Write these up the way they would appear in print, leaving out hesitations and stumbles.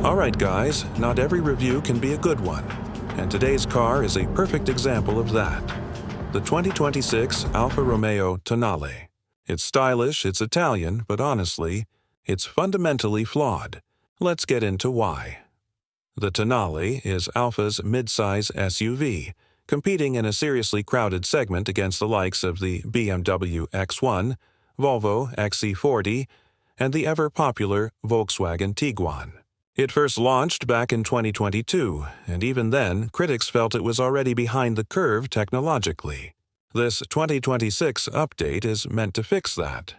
Alright guys, not every review can be a good one, and today's car is a perfect example of that. The 2026 Alfa Romeo Tonale. It's stylish, it's Italian, but honestly, it's fundamentally flawed. Let's get into why. The Tonale is Alfa's mid-size SUV, competing in a seriously crowded segment against the likes of the BMW X1, Volvo XC40, and the ever-popular Volkswagen Tiguan. It first launched back in 2022, and even then, critics felt it was already behind the curve technologically. This 2026 update is meant to fix that.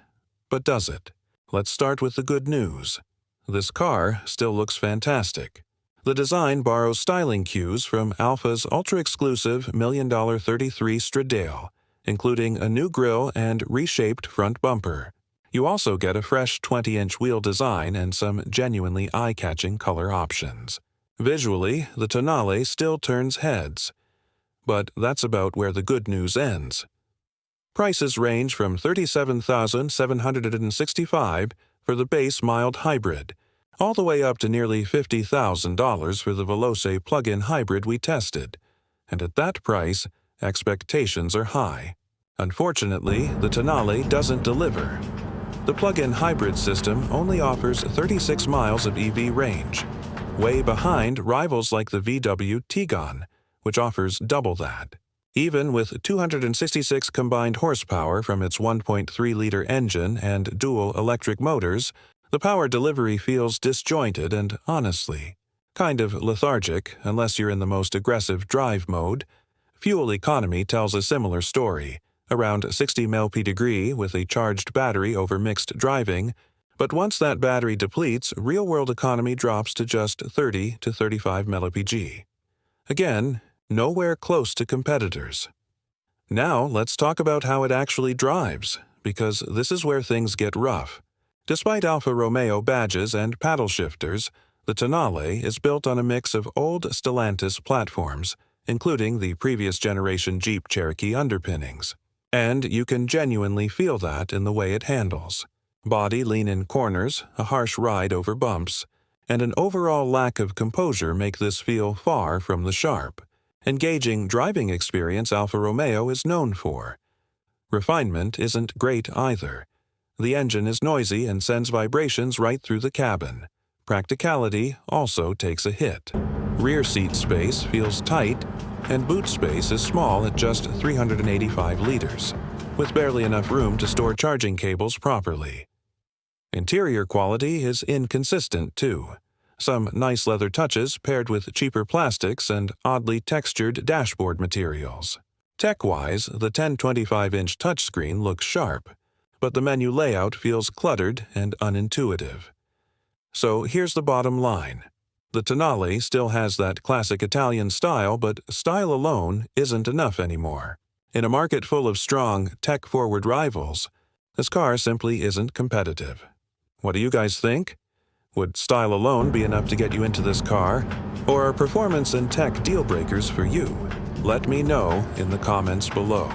But does it? Let's start with the good news. This car still looks fantastic. The design borrows styling cues from Alfa's ultra-exclusive $1 million 33 Stradale, including a new grille and reshaped front bumper. You also get a fresh 20-inch wheel design and some genuinely eye-catching color options. Visually, the Tonale still turns heads. But that's about where the good news ends. Prices range from $37,765 for the base mild hybrid, all the way up to nearly $50,000 for the Veloce plug-in hybrid we tested. And at that price, expectations are high. Unfortunately, the Tonale doesn't deliver. The plug-in hybrid system only offers 36 miles of EV range, way behind rivals like the VW Tiguan, which offers double that. Even with 266 combined horsepower from its 1.3-liter engine and dual electric motors, the power delivery feels disjointed and, honestly, kind of lethargic unless you're in the most aggressive drive mode. Fuel economy tells a similar story, around 60 mpg with a charged battery over mixed driving, but once that battery depletes, real-world economy drops to just 30 to 35 mpg. Again, nowhere close to competitors. Now let's talk about how it actually drives, because this is where things get rough. Despite Alfa Romeo badges and paddle shifters, the Tonale is built on a mix of old Stellantis platforms, including the previous generation Jeep Cherokee underpinnings. And you can genuinely feel that in the way it handles. Body lean-in corners, a harsh ride over bumps, and an overall lack of composure make this feel far from the sharp, engaging driving experience Alfa Romeo is known for. Refinement isn't great either. The engine is noisy and sends vibrations right through the cabin. Practicality also takes a hit. Rear seat space feels tight, and boot space is small at just 385 liters, with barely enough room to store charging cables properly. Interior quality is inconsistent, too. Some nice leather touches paired with cheaper plastics and oddly textured dashboard materials. Tech-wise, the 1025-inch touchscreen looks sharp, but the menu layout feels cluttered and unintuitive. So here's the bottom line. The Tonale still has that classic Italian style, but style alone isn't enough anymore. In a market full of strong, tech-forward rivals, this car simply isn't competitive. What do you guys think? Would style alone be enough to get you into this car, or are performance and tech deal breakers for you? Let me know in the comments below.